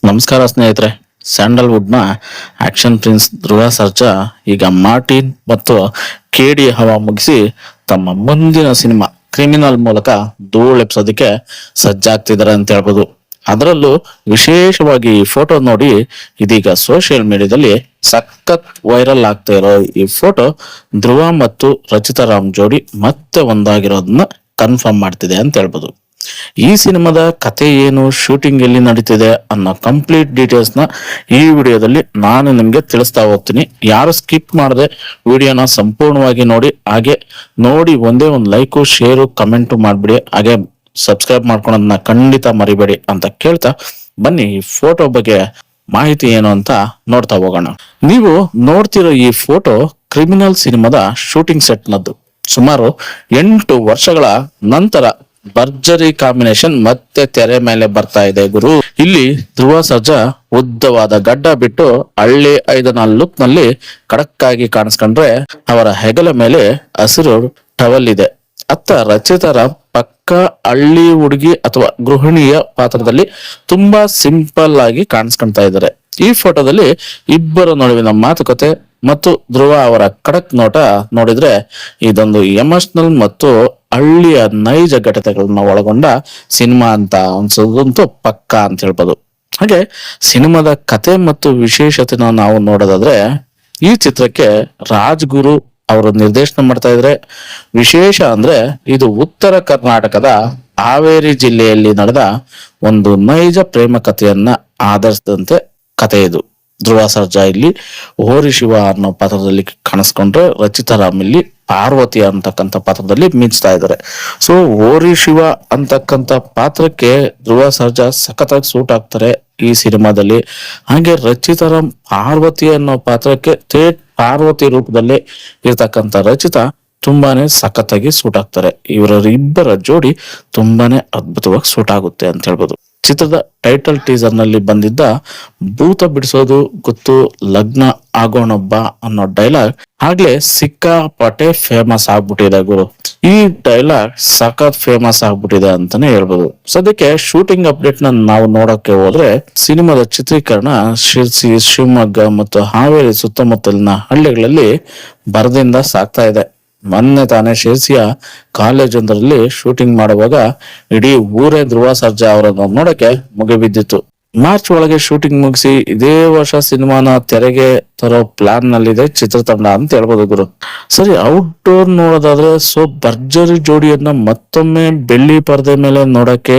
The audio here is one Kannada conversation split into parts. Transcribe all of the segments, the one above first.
ನಮಸ್ಕಾರ ಸ್ನೇಹಿತರೆ. ಸ್ಯಾಂಡಲ್ವುಡ್ ನ ಆಕ್ಷನ್ ಪ್ರಿನ್ಸ್ ಧ್ರುವ ಸರ್ಜಾ ಈಗ ಮಾರ್ಟಿನ್ ಮತ್ತು ಕೆಡಿ ಹವಾ ಮುಗಿಸಿ ತಮ್ಮ ಮುಂದಿನ ಸಿನಿಮಾ ಕ್ರಿಮಿನಲ್ ಮೂಲಕ ಧೂಳೆಪ್ಸೋದಕ್ಕೆ ಸಜ್ಜಾಗ್ತಿದ್ದಾರೆ ಅಂತ ಹೇಳ್ಬೋದು. ಅದರಲ್ಲೂ ವಿಶೇಷವಾಗಿ ಈ ಫೋಟೋ ನೋಡಿ ಇದೀಗ ಸೋಷಿಯಲ್ ಮೀಡಿಯಾದಲ್ಲಿ ಸಖತ್ ವೈರಲ್ ಆಗ್ತಾ ಇರೋ ಈ ಫೋಟೋ ಧ್ರುವ ಮತ್ತು ರಚಿತಾ ರಾಮ್ ಜೋಡಿ ಮತ್ತೆ ಒಂದಾಗಿರೋದನ್ನ ಕನ್ಫರ್ಮ್ ಮಾಡ್ತಿದೆ ಅಂತ ಹೇಳ್ಬೋದು. ಈ ಸಿನಿಮಾದ ಕತೆ ಏನು, ಶೂಟಿಂಗ್ ಎಲ್ಲಿ ನಡೀತಿದೆ ಅನ್ನೋ ಕಂಪ್ಲೀಟ್ ಡೀಟೇಲ್ಸ್ ನ ಈ ವಿಡಿಯೋದಲ್ಲಿ ನಾನು ನಿಮ್ಗೆ ತಿಳಿಸ್ತಾ ಹೋಗ್ತೀನಿ. ಯಾರು ಸ್ಕಿಪ್ ಮಾಡದೆ ವಿಡಿಯೋನ ಸಂಪೂರ್ಣವಾಗಿ ನೋಡಿ, ಹಾಗೆ ನೋಡಿ ಒಂದೇ ಒಂದು ಲೈಕು, ಶೇರು, ಕಮೆಂಟ್ ಮಾಡ್ಬಿಡಿ, ಹಾಗೆ ಸಬ್ಸ್ಕ್ರೈಬ್ ಮಾಡ್ಕೊಳೋದನ್ನ ಖಂಡಿತ ಮರಿಬೇಡಿ ಅಂತ ಕೇಳ್ತಾ ಬನ್ನಿ ಈ ಫೋಟೋ ಬಗ್ಗೆ ಮಾಹಿತಿ ಏನು ಅಂತ ನೋಡ್ತಾ ಹೋಗೋಣ. ನೀವು ನೋಡ್ತಿರೋ ಈ ಫೋಟೋ ಕ್ರಿಮಿನಲ್ ಸಿನಿಮಾದ ಶೂಟಿಂಗ್ ಸೆಟ್ ನದ್ದು. ಸುಮಾರು 8 ವರ್ಷಗಳ ನಂತರ ಭರ್ಜರಿ ಕಾಂಬಿನೇಷನ್ ಮತ್ತೆ ತೆರೆ ಮೇಲೆ ಬರ್ತಾ ಇದೆ ಗುರು. ಇಲ್ಲಿ ಧ್ರುವ ಸರ್ಜಾ ಉದ್ದವಾದ ಗಡ್ಡ ಬಿಟ್ಟು ಹಳ್ಳಿ ಐದನ ಲುಕ್ ನಲ್ಲಿ ಖಡಕ್ ಆಗಿ ಕಾಣಿಸ್ಕೊಂಡ್ರೆ, ಅವರ ಹೆಗಲ ಮೇಲೆ ಹಸಿರು ಟವಲ್ ಇದೆ. ಅತ್ತ ರಚಿತಾ ರಾಮ್ ಪಕ್ಕ ಹಳ್ಳಿ ಹುಡುಗಿ ಅಥವಾ ಗೃಹಿಣಿಯ ಪಾತ್ರದಲ್ಲಿ ತುಂಬಾ ಸಿಂಪಲ್ ಆಗಿ ಕಾಣಿಸ್ಕೊಂತಾ ಇದ್ದಾರೆ. ಈ ಫೋಟೋದಲ್ಲಿ ಇಬ್ಬರ ನಡುವಿನ ಮಾತುಕತೆ ಮತ್ತು ಧ್ರುವ ಅವರ ಖಡಕ್ ನೋಟ ನೋಡಿದ್ರೆ ಇದೊಂದು ಎಮೋಷನಲ್ ಮತ್ತು ಹಳ್ಳಿಯ ನೈಜ ಘಟನೆಗಳನ್ನ ಒಳಗೊಂಡ ಸಿನಿಮಾ ಅಂತ ಅನ್ಸೋದಂತೂ ಪಕ್ಕ ಅಂತ ಹೇಳ್ಬೋದು. ಹಾಗೆ ಸಿನಿಮಾದ ಕತೆ ಮತ್ತು ವಿಶೇಷತೆನ ನಾವು ನೋಡೋದಾದ್ರೆ, ಈ ಚಿತ್ರಕ್ಕೆ ರಾಜ್ಗುರು ಅವರು ನಿರ್ದೇಶನ ಮಾಡ್ತಾ ಇದ್ರೆ. ವಿಶೇಷ ಅಂದ್ರೆ ಇದು ಉತ್ತರ ಕರ್ನಾಟಕದ ಹಾವೇರಿ ಜಿಲ್ಲೆಯಲ್ಲಿ ನಡೆದ ಒಂದು ನೈಜ ಪ್ರೇಮ ಕಥೆಯನ್ನ ಆಧರಿಸಿದಂತೆ ಕಥೆ ಇದು. ಧ್ರುವ ಸರ್ಜಾ ಇಲ್ಲಿ ಓರಿ ಶಿವ ಅನ್ನೋ ಪಾತ್ರದಲ್ಲಿ ಕಾಣಿಸ್ಕೊಂಡ್ರೆ, ರಚಿತಾ ರಾಮ್ ಇಲ್ಲಿ ಪಾರ್ವತಿ ಅಂತಕ್ಕಂಥ ಪಾತ್ರದಲ್ಲಿ ಮಿಂಚ್ತಾ ಇದ್ದಾರೆ. ಸೊ ಓರಿ ಶಿವ ಅಂತಕ್ಕಂಥ ಪಾತ್ರಕ್ಕೆ ಧ್ರುವ ಸರ್ಜಾ ಸಖತ್ತಾಗಿ ಸೂಟ್ ಆಗ್ತಾರೆ ಈ ಸಿನಿಮಾದಲ್ಲಿ. ಹಾಗೆ ರಚಿತಾ ರಾಮ್ ಪಾರ್ವತಿ ಅನ್ನೋ ಪಾತ್ರಕ್ಕೆ ಥೇಟ್ ಪಾರ್ವತಿ ರೂಪದಲ್ಲಿ ಇರ್ತಕ್ಕಂಥ ರಚಿತಾ ತುಂಬಾನೇ ಸಖತ್ತಾಗಿ ಸೂಟ್ ಆಗ್ತಾರೆ. ಇವರ ಇಬ್ಬರ ಜೋಡಿ ತುಂಬಾನೇ ಅದ್ಭುತವಾಗಿ ಸೂಟ್ ಆಗುತ್ತೆ ಅಂತ ಹೇಳ್ಬೋದು. ಚಿತ್ರದ ಟೈಟಲ್ ಟೀಸರ್ ನಲ್ಲಿ ಬಂದಿದ್ದ ಭೂತ ಬಿಡಿಸೋದು ಗೊತ್ತು, ಲಗ್ನ ಆಗೋಣೊಬ್ಬ ಅನ್ನೋ ಡೈಲಾಗ್ ಆಗ್ಲೇ ಸಿಕ್ಕಾಪಟ್ಟೆ ಫೇಮಸ್ ಆಗ್ಬಿಟ್ಟಿದೆ ಗುರು. ಈ ಡೈಲಾಗ್ ಸಖತ್ ಫೇಮಸ್ ಆಗ್ಬಿಟ್ಟಿದೆ ಅಂತಾನೆ ಹೇಳ್ಬೋದು. ಸದ್ಯಕ್ಕೆ ಶೂಟಿಂಗ್ ಅಪ್ಡೇಟ್ ನ ನಾವು ನೋಡಕ್ಕೆ ಹೋದ್ರೆ, ಸಿನಿಮಾದ ಚಿತ್ರೀಕರಣ ಶಿರ್ಸಿ, ಶಿವಮೊಗ್ಗ ಮತ್ತು ಹಾವೇರಿ ಸುತ್ತಮುತ್ತಲಿನ ಹಳ್ಳಿಗಳಲ್ಲಿ ಭರದಿಂದ ಸಾಗ್ತಾ ಇದೆ. ಮೊನ್ನೆ ತಾನೇ ಶಿರ್ಸಿಯ ಕಾಲೇಜೊಂದರಲ್ಲಿ ಶೂಟಿಂಗ್ ಮಾಡುವಾಗ ಇಡೀ ಊರೇ ಧ್ರುವ ಸರ್ಜಾ ಅವರನ್ನು ನೋಡಕ್ಕೆ ಮುಗಿಬಿದ್ದಿತ್ತು. ಮಾರ್ಚ್ ಒಳಗೆ ಶೂಟಿಂಗ್ ಮುಗಿಸಿ ಇದೇ ವರ್ಷ ಸಿನಿಮಾನ ತೆರೆಗೆ ತರೋ ಪ್ಲಾನ್ ನಲ್ಲಿದೆ ಚಿತ್ರತಂಡ ಅಂತ ಹೇಳ್ಬೋದು ಗುರು. ಸರಿ, ಔಟ್ಡೋರ್ ನೋಡೋದಾದ್ರೆ, ಸೊ ಭರ್ಜರಿ ಜೋಡಿಯನ್ನ ಮತ್ತೊಮ್ಮೆ ಬೆಳ್ಳಿ ಪರದೆ ಮೇಲೆ ನೋಡಕ್ಕೆ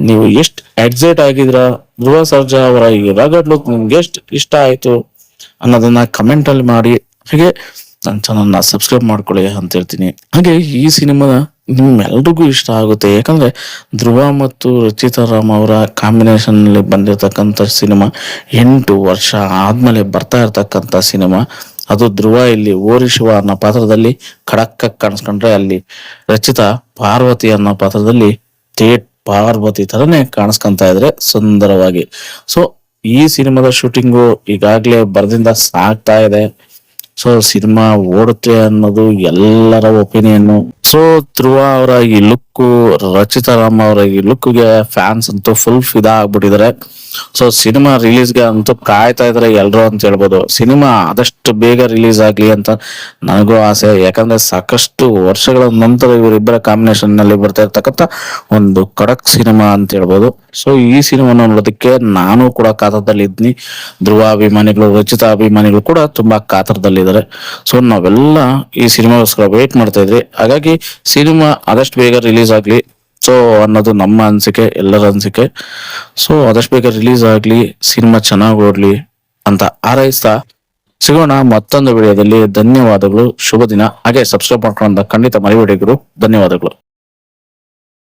ನೀವು ಎಷ್ಟು ಎಕ್ಸೈಟ್ ಆಗಿದ್ರ? ಧ್ರುವ ಸರ್ಜಾ ಅವರ ಈ ರಗಡ್ ಲುಕ್ ನಿಮ್ಗೆ ಎಷ್ಟು ಇಷ್ಟ ಆಯ್ತು ಅನ್ನೋದನ್ನ ಕಮೆಂಟ್ ಅಲ್ಲಿ ಮಾಡಿ, ಹಾಗೆ ನನ್ನ ಚಾನಲ್ನ ಸಬ್ಸ್ಕ್ರೈಬ್ ಮಾಡ್ಕೊಳ್ಳಿ ಅಂತ ಹೇಳ್ತೀನಿ. ಹಾಗೆ ಈ ಸಿನಿಮಾ ನಿಮ್ಮೆಲ್ರಿಗೂ ಇಷ್ಟ ಆಗುತ್ತೆ, ಯಾಕಂದ್ರೆ ಧ್ರುವ ಮತ್ತು ರಚಿತಾ ರಾಮ್ ಅವರ ಕಾಂಬಿನೇಷನ್ ಅಲ್ಲಿ ಬಂದಿರತಕ್ಕಂಥ ಸಿನಿಮಾ 8 ವರ್ಷ ಆದ್ಮೇಲೆ ಬರ್ತಾ ಇರ್ತಕ್ಕಂಥ ಸಿನಿಮಾ. ಅದು ಧ್ರುವ ಇಲ್ಲಿ ಓರಿ ಶಿವ ಅನ್ನೋ ಪಾತ್ರದಲ್ಲಿ ಖಡಕ್ ಕಾಣಿಸ್ಕೊಂಡ್ರೆ, ಅಲ್ಲಿ ರಚಿತಾ ಪಾರ್ವತಿ ಅನ್ನೋ ಪಾತ್ರದಲ್ಲಿ ಥೇಟ್ ಪಾರ್ವತಿ ತರನೇ ಕಾಣಿಸ್ಕೊಂತ ಇದ್ರೆ ಸುಂದರವಾಗಿ. ಸೊ ಈ ಸಿನಿಮಾದ ಶೂಟಿಂಗು ಈಗಾಗ್ಲೇ ಬರದಿಂದ ಸಾಗ್ತಾ ಇದೆ. ಸೊ ಸಿನಿಮಾ ಓಡುತ್ತೆ ಅನ್ನೋದು ಎಲ್ಲರ ಒಪಿನಿಯನ್. ಸೊ ಧ್ರುವ ಅವರ ಈ ಲುಕ್, ರಚಿತಾ ರಾಮ್ ಅವರ ಈ ಲುಕ್ಗೆ ಫ್ಯಾನ್ಸ್ ಅಂತೂ ಫುಲ್ ಫಿದಾ ಆಗ್ಬಿಟ್ಟಿದ್ದಾರೆ. ಸೊ ಸಿನಿಮಾ ರಿಲೀಸ್ಗೆ ಅಂತೂ ಕಾಯ್ತಾ ಇದಾರೆ ಎಲ್ರು ಅಂತ ಹೇಳ್ಬೋದು. ಸಿನಿಮಾ ಆದಷ್ಟು ಬೇಗ ರಿಲೀಸ್ ಆಗ್ಲಿ ಅಂತ ನನಗೂ ಆಸೆ, ಯಾಕಂದ್ರೆ ಸಾಕಷ್ಟು ವರ್ಷಗಳ ನಂತರ ಇವರಿಬ್ಬರ ಕಾಂಬಿನೇಷನ್ ನಲ್ಲಿ ಬರ್ತಾ ಇರ್ತಕ್ಕಂಥ ಒಂದು ಖಡಕ್ ಸಿನಿಮಾ ಅಂತ ಹೇಳ್ಬೋದು. ಸೊ ಈ ಸಿನಿಮಾ ನೋಡೋದಕ್ಕೆ ನಾನು ಕೂಡ ಕಾತರದಲ್ಲಿ ಇದ್ನಿ. ಧ್ರುವ ಅಭಿಮಾನಿಗಳು, ರಚಿತಾ ಅಭಿಮಾನಿಗಳು ಕೂಡ ತುಂಬಾ ಕಾತರದಲ್ಲಿದ್ದಾರೆ. ಸೊ ನಾವೆಲ್ಲ ಈ ಸಿನಿಮಾಗೋಸ್ಕರ ವೇಟ್ ಮಾಡ್ತಾ ಇದ್ರಿ. ಹಾಗಾಗಿ ಸಿನಿಮಾ ಆದಷ್ಟು ಬೇಗ ರಿಲೀಸ್ ಆಗ್ಲಿ ಸೊ ಅನ್ನೋದು ನಮ್ಮ ಅನಿಸಿಕೆ, ಎಲ್ಲರ ಅನಿಸಿಕೆ. ಸೊ ಆದಷ್ಟು ಬೇಗ ರಿಲೀಸ್ ಆಗ್ಲಿ, ಸಿನಿಮಾ ಚೆನ್ನಾಗಿ ಓಡ್ಲಿ ಅಂತ ಹಾರೈಸ್ತಾ ಸಿಗೋಣ ಮತ್ತೊಂದು ವಿಡಿಯೋದಲ್ಲಿ. ಧನ್ಯವಾದಗಳು, ಶುಭ ದಿನ. ಹಾಗೆ ಸಬ್ಸ್ಕ್ರೈಬ್ ಮಾಡ್ಕೊಳ್ಳೋಣ ಖಂಡಿತ ಮರಿಬೇಡಿ ಗುರು. ಧನ್ಯವಾದಗಳು.